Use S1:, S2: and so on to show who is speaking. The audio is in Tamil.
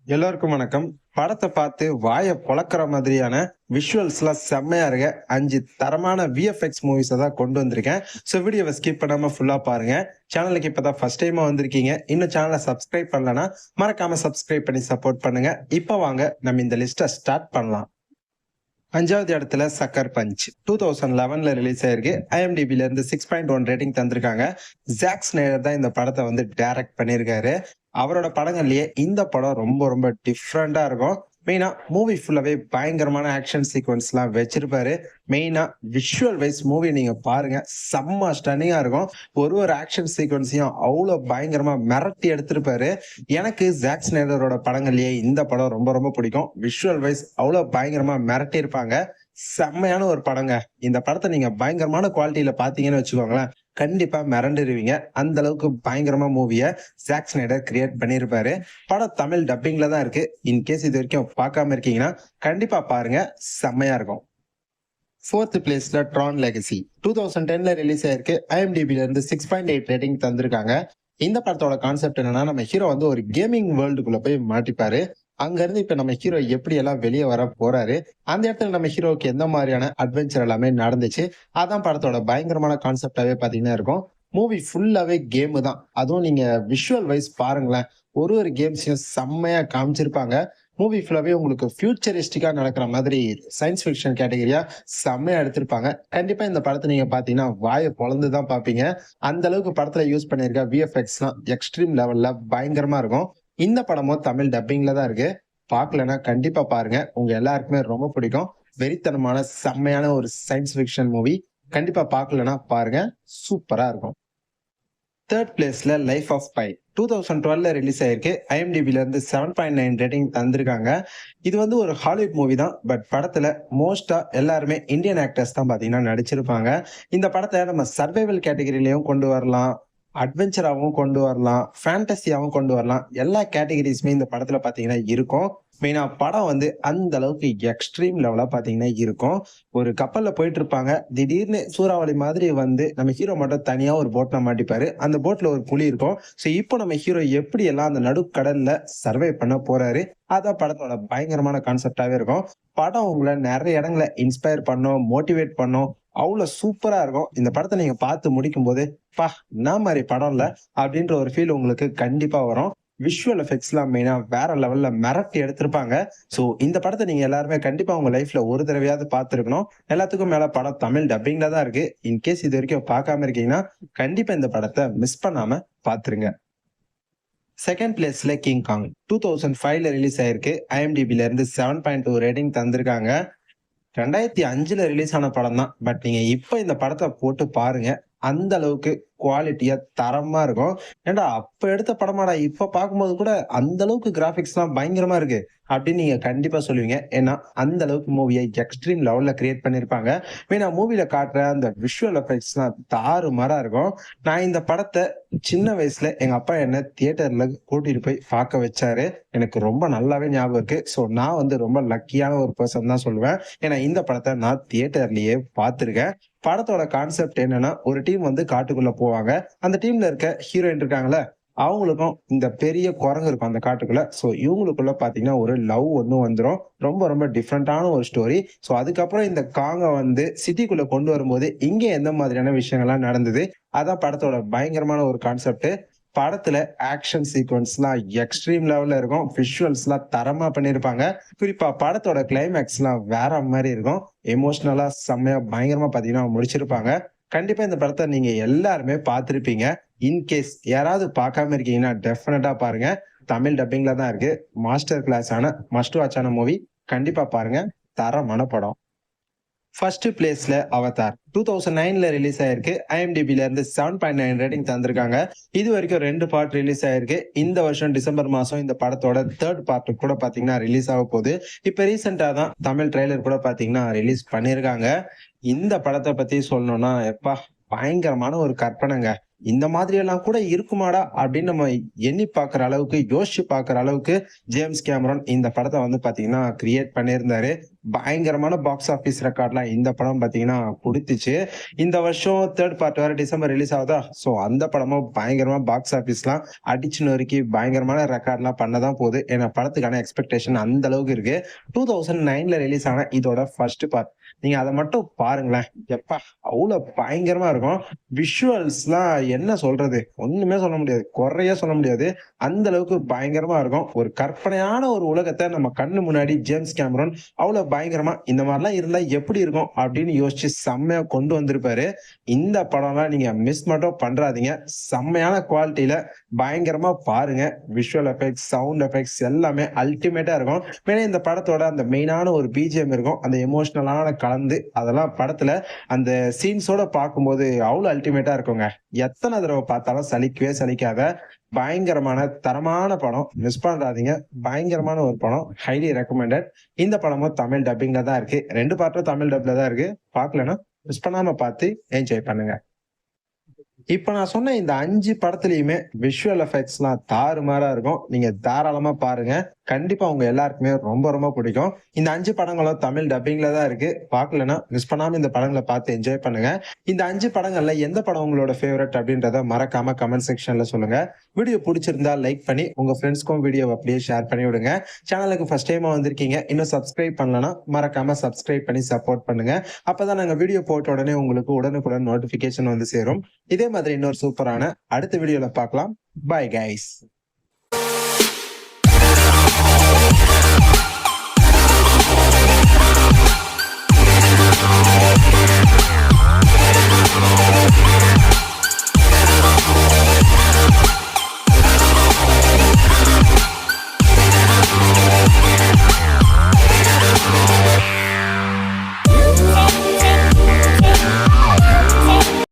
S1: எல்லோருக்கும் வணக்கம். படத்த பார்த்து வாய பொளக்குற மாதிரியான விஷுவல்ஸ்லாம் செம்மையா இருக்கு. 5 தரமான விஎஃப்எக்ஸ் மூவிஸ தான் கொண்டு வந்திருக்கேன். வீடியோவ ஸ்கிப் பண்ணாம ஃபுல்லா பாருங்க. சேனலுக்கு இப்பதான் ஃபர்ஸ்ட் டைமா வந்திருக்கீங்க. இன்னும் சேனல சப்ஸ்கிரைப் பண்ணலனா, மறக்காம சப்ஸ்கிரைப் பண்ணி சப்போர்ட் பண்ணுங்க. இப்ப வாங்க நம்ம இந்த லிஸ்ட்ட ஸ்டார்ட் பண்ணலாம். 5வது இடத்துல சக்கர் பஞ்ச். 2011ல ரிலீஸ் ஆயிருக்கு. IMDbல இருந்து 6.1 ரேட்டிங் தந்திருக்காங்க. ஜாக் ஸ்னைடர் தான் இந்த படத்த வந்து டைரக்ட் பண்ணியிருக்காரு. அவரோட படங்கள்லயே இந்த படம் ரொம்ப ரொம்ப டிஃபரெண்டா இருக்கும். மெயினா மூவி ஃபுல்லாவே பயங்கரமான ஆக்ஷன் சீக்வென்ஸ்லாம் வச்சிருப்பாரு. மெயினா விஷுவல் வைஸ் மூவி நீங்க பாருங்க. செம்ம ஸ்டன்னிங்கா இருக்கும். ஒரு ஆக்ஷன் சீக்வென்ஸையும் அவ்ளோ பயங்கரமா மிரட்டி எடுத்திருப்பாரு. எனக்கு ஜாக் ஸ்னைடரோட படங்கள்லயே இந்த படம் ரொம்ப ரொம்ப பிடிக்கும். விஷுவல் வைஸ் அவ்ளோ பயங்கரமா மிரட்டியிருப்பாங்க. செம்மையான ஒரு படங்க. இந்த படத்த நீங்க பயங்கரமான குவாலிட்டில பார்த்தீங்கன்னு வச்சுக்கோங்களேன், கண்டிப்பா மிரண்டுருவீங்க. அந்த அளவுக்கு பயங்கரமா மூவிய ஜாக் ஸ்னைடர் கிரியேட் பண்ணியிருப்பாரு. படம் தமிழ் டப்பிங்ல தான் இருக்கு. இன்கேஸ் இது வரைக்கும் பார்க்காம இருக்கீங்கன்னா, கண்டிப்பா பாருங்க. செம்மையா இருக்கும். 4த் பிளேஸ்ல ட்ரான் லெகசி. 2010ல ரிலீஸ் ஆயிருக்கு. IMDbல இருந்து 6.8 ரேட்டிங் தந்திருக்காங்க. இந்த படத்தோட கான்செப்ட் என்னன்னா, நம்ம ஹீரோ வந்து ஒரு கேமிங் வேர்ல்டுக்குள்ள போய் மாட்டிப்பாரு. அங்க இருந்து இப்ப நம்ம ஹீரோ எப்படி எல்லாம் வெளிய வர போறாரு. அந்த இடத்துல நம்ம ஹீரோவுக்கு எந்த மாதிரியான அட்வென்ச்சர் எல்லாமே நடந்துச்சு. அதான் படத்தோட பயங்கரமான கான்செப்டாவே பாத்தீங்கன்னா இருக்கும். மூவி ஃபுல்லாவே கேமு தான். அதுவும் நீங்க விஷுவல் வைஸ் பாருங்களேன். ஒரு கேம்ஸையும் செம்மையா காமிச்சிருப்பாங்க. மூவி ஃபுல்லாவே உங்களுக்கு ஃபியூச்சரிஸ்டிக்கா நடக்கிற மாதிரி சயின்ஸ் ஃபிக்ஷன் கேட்டகரியா செம்மையா எடுத்திருப்பாங்க. கண்டிப்பா இந்த படத்த நீங்க பார்த்தீங்கன்னா, வாய பொளந்து தான் பார்ப்பீங்க. அந்த அளவுக்கு படத்துல யூஸ் பண்ணியிருக்க விஎஃப்எக்ஸ்லாம் எக்ஸ்ட்ரீம் லெவல்ல பயங்கரமா இருக்கும். இந்த படமும் தமிழ் டப்பிங்ல தான் இருக்கு. பார்க்கலன்னா கண்டிப்பா பாருங்க. உங்க எல்லாருக்குமே ரொம்ப பிடிக்கும். வெறித்தனமான செம்மையான ஒரு சயின்ஸ் ஃபிக்ஷன் மூவி. கண்டிப்பா பார்க்கலன்னா பாருங்க. சூப்பரா இருக்கும். 3 பிளேஸ்ல லைஃப் ஆஃப் பை. 2012ல ரிலீஸ் ஆயிருக்கு. IMDbல இருந்து 7.9 ரேட்டிங் தந்திருக்காங்க. இது வந்து ஒரு ஹாலிவுட் மூவி தான். பட் படத்துல மோஸ்ட்டா எல்லாருமே இந்தியன் ஆக்டர்ஸ் தான் பாத்தீங்கன்னா நடிச்சிருப்பாங்க. இந்த படத்த நம்ம சர்வைவல் கேட்டகரிலயும் கொண்டு வரலாம். அட்வென்ச்சராவும் கொண்டு வரலாம். ஃபேண்டஸியாவும் கொண்டு வரலாம். எல்லா கேட்டகரிஸுமே இந்த படத்துல பாத்தீங்கன்னா இருக்கும். மெயினா படம் வந்து அந்த அளவுக்கு எக்ஸ்ட்ரீம் லெவலா பாத்தீங்கன்னா இருக்கும். ஒரு கப்பல்ல போயிட்டு இருப்பாங்க. திடீர்னு சூறாவளி மாதிரி வந்து நம்ம ஹீரோ மட்டும் தனியா ஒரு போட்ல மாட்டிப்பாரு. அந்த போட்ல ஒரு குழி இருக்கும். இப்போ நம்ம ஹீரோ எப்படி எல்லாம் அந்த நடுக்கடல்ல சர்வை பண்ண போறாரு. அதான் படத்தோட பயங்கரமான கான்செப்டாவே இருக்கும். படம் உங்கள நெறைய இடங்கள்ல இன்ஸ்பயர் பண்ணும், மோட்டிவேட் பண்ணும். அவ்ளோ சூப்பரா இருக்கும். இந்த படத்த நீங்க பார்த்து முடிக்கும்போது, "ப்பா! என்ன மாரி படம்ல" அப்படின்ற ஒரு ஃபீல் உங்களுக்கு கண்டிப்பா வரும். விஷுவல் எஃபெக்ட்ஸ்லாம் மெயினா வேற லெவல்ல மிரட்டி எடுத்திருப்பாங்க. இந்த படத்த நீங்க எல்லாருமே கண்டிப்பா உங்க லைஃப்ல ஒரு தடவையாவது பார்த்திருக்கணும். எல்லாத்துக்கும் மேல படம் தமிழ் டப்பிங்ல தான் இருக்கு. இன்கேஸ் இதுவரைக்கும் பார்க்காம இருக்கீங்கன்னா, கண்டிப்பா இந்த படத்த மிஸ் பண்ணாம பார்த்துருங்க. 2ண்ட் பிளேஸ்ல கிங் காங். 2005ல ரிலீஸ் ஆயிருக்கு. IMDbல இருந்து 7.2 ரேட்டிங் தந்திருக்காங்க. 2005ல ரிலீஸ் ஆன படம் தான். பட் நீங்க இப்ப இந்த படத்த போட்டு பாருங்க. அந்த அளவுக்கு குவாலிட்டியா தரமா இருக்கும். ஏன்டா அப்ப எடுத்த படமாடா, இப்ப பார்க்கும்போது கூட அந்த அளவுக்கு கிராபிக்ஸ்லாம் பயங்கரமா இருக்கு. அப்படின்னு நீங்க கண்டிப்பா சொல்லுவீங்க. ஏன்னா, அந்த அளவுக்கு மூவிய எக்ஸ்ட்ரீம் லெவல்ல கிரியேட் பண்ணியிருப்பாங்க. மெயினா மூவில காட்டுற அந்த விஷுவல் எஃபெக்ட்ஸ்லாம் தாறுமாறா இருக்கும். நான் இந்த படத்த சின்ன வயசுல எங்க அப்பா என்ன தியேட்டர்ல கூட்டிட்டு போய் பார்க்க வச்சாரு. எனக்கு ரொம்ப நல்லாவே ஞாபகம் இருக்கு. நான் வந்து ரொம்ப லக்கியான ஒரு பெர்சன் தான் சொல்லுவேன். ஏன்னா இந்த படத்த நான் தியேட்டர்லயே பார்த்திருக்கேன். படத்தோட கான்செப்ட் என்னன்னா, ஒரு டீம் வந்து காட்டுக்குள்ள போவாங்க. அந்த டீம்ல இருக்க ஹீரோயின் இருக்காங்கல்ல, அவங்களுக்கும் இந்த பெரிய குரங்கு இருக்கும் அந்த காட்டுக்குள்ள. இவங்களுக்குள்ள பார்த்தீங்கன்னா, ஒரு லவ் ஒண்ணு வந்துரும். ரொம்ப ரொம்ப டிஃபரண்டான ஒரு ஸ்டோரி. அதுக்கப்புறம் இந்த காங்க வந்து சிட்டிக்குள்ள கொண்டு வரும்போது, இங்க எந்த மாதிரியான விஷயங்கள்லாம் நடந்தது? அதான் படத்தோட பயங்கரமான ஒரு கான்செப்ட். படத்துல ஆக்ஷன் சீக்வென்ஸ்லாம் எக்ஸ்ட்ரீம் லெவல்ல இருக்கும். விஷுவல்ஸ்லாம் தரமா பண்ணியிருப்பாங்க. குறிப்பா படத்தோட கிளைமேக்ஸ்லாம் வேற மாரி இருக்கும். எமோஷனலா செம்மையா பயங்கரமா பார்த்தீங்கன்னா முடிச்சிருப்பாங்க. கண்டிப்பா இந்த படத்த நீங்க எல்லாருமே பார்த்திருப்பீங்க. இன்கேஸ் யாராவது பார்க்காம இருக்கீங்கன்னா, டெஃபினட்டா பாருங்க. தமிழ் டப்பிங்ல தான் இருக்கு. மாஸ்டர் கிளாஸ் ஆன மஸ்ட் வாட்ச் ஆன மூவி. கண்டிப்பா பாருங்க. தரமான படம். ஃபர்ஸ்ட் பிளேஸ்ல அவதார். 2009ல ரிலீஸ் ஆயிருக்கு. IMDbல இருந்து 7.9 ரேட்டிங் தந்திருக்காங்க. இதுவரைக்கும் 2 பார்ட் ரிலீஸ் ஆயிருக்கு. இந்த வருஷம் டிசம்பர் மாசம் இந்த படத்தோட 3 பார்ட் கூட பார்த்தீங்கன்னா ரிலீஸ் ஆகப்போது. இப்ப ரீசென்ட்டா தான் தமிழ் ட்ரெய்லர் கூட பார்த்தீங்கன்னா ரிலீஸ் பண்ணியிருக்காங்க. இந்த படத்த பத்தி சொல்லணும்னா, எப்பா! பயங்கரமான ஒரு கற்பனைங்க. இந்த மாதிரி எல்லாம் கூட இருக்குமாடா! அப்படின்னு நம்ம எண்ணி பார்க்கிற அளவுக்கு, யோசிச்சு பார்க்கிற அளவுக்கு ஜேம்ஸ் கேமரன் இந்த படத்த வந்து பார்த்தீங்கன்னா கிரியேட் பண்ணியிருந்தாரு. பயங்கரமான பாக்ஸ் ஆபீஸ் ரெக்கார்ட்லாம் இந்த படம் பாத்தீங்கன்னா குடுத்துச்சு. இந்த வருஷம் 3 பார்ட் வேற டிசம்பர் ரிலீஸ் ஆகுதா? சோ அந்த படமும் பயங்கரமா பாக்ஸ் ஆபீஸ்லாம் அடிச்சு நொறுக்கி பயங்கரமான ரெக்கார்ட்லாம் பண்ணதான் போகுது. ஏன்னா படத்துக்கான எக்ஸ்பெக்டேஷன் அந்த அளவுக்கு இருக்கு. 2009ல ரிலீஸ் ஆன இதோட ஃபர்ஸ்ட் பார்ட். நீங்க அத மட்டும் பாருங்களேன். எப்பா அவ்வளவு பயங்கரமா இருக்கும். விஷுவல்ஸ்லாம் என்ன சொல்றது? ஒண்ணுமே சொல்ல முடியாது. குறையே சொல்ல முடியாது. அந்த அளவுக்கு பயங்கரமா இருக்கும். ஒரு கற்பனையான ஒரு உலகத்த நம்ம கண்ணு முன்னாடி ஜேம்ஸ் கேமரூன் அவ்வளவு பயங்கரமா இந்த மாதிரிலாம் இருந்தா எப்படி இருக்கும் அப்படின்னு யோசிச்சு செம்மையா கொண்டு வந்திருப்பாரு. இந்த படம்லாம் நீங்க மிஸ் மட்டும் பண்றாதீங்க. செம்மையான குவாலிட்டியில பயங்கரமா பாருங்க. விஷுவல் எஃபெக்ட்ஸ், சவுண்ட் எஃபெக்ட்ஸ் எல்லாமே அல்டிமேட்டா இருக்கும். ஏன்னா இந்த படத்தோட அந்த மெயினான ஒரு பிஜிஎம் இருக்கும். அந்த எமோஷனலான கலந்து அதெல்லாம் படத்துல அந்த சீன்ஸோட பார்க்கும்போது அவ்வளவு அல்டிமேட்டா இருக்குங்க. எத்தனை தடவை பார்த்தாலும் சலிக்கவே சலிக்காத பயங்கரமான தரமான படம். மிஸ் பண்றாதீங்க. பயங்கரமான ஒரு படம். Highly recommended. இந்த படமும் தமிழ் டப்பிங்ல தான் இருக்கு. 2 பார்ட்டும் தமிழ் டப்ல தான் இருக்கு. பார்க்கலன்னா மிஸ் பண்ணாம பார்த்து என்ஜாய் பண்ணுங்க. இப்ப நான் சொன்ன இந்த 5 படத்துலயுமே விஷுவல் எஃபெக்ட்ஸ்லாம் தாறுமாறா இருக்கும். நீங்க தாராளமா பாருங்க. கண்டிப்பா உங்க எல்லாருக்குமே ரொம்ப ரொம்ப பிடிக்கும். இந்த 5 படங்களும் தமிழ் டப்பிங்ல தான் இருக்கு. பார்க்கலன்னா மிஸ் பண்ணாம இந்த படங்களை பார்த்து என்ஜாய் பண்ணுங்க. இந்த 5 படங்கள்ல எந்த படம் உங்களோட ஃபேவரட் அப்படின்றத மறக்காம கமெண்ட் செக்ஷன்ல சொல்லுங்க. வீடியோ பிடிச்சிருந்தா லைக் பண்ணி உங்க ஃப்ரெண்ட்ஸ்க்கும் வீடியோ அப்படியே ஷேர் பண்ணி விடுங்க. சேனலுக்கு ஃபர்ஸ்ட் டைமா வந்திருக்கீங்க, இன்னும் சப்ஸ்கிரைப் பண்ணலன்னா மறக்காம சப்ஸ்கிரைப் பண்ணி சப்போர்ட் பண்ணுங்க. அப்பதான் நாங்க வீடியோ போட்ட உடனே உங்களுக்கு உடனுக்குடன் நோட்டிபிகேஷன் வந்து சேரும். இதே மாதிரி இன்னொரு சூப்பரான அடுத்த வீடியோல பார்க்கலாம். Bye guys.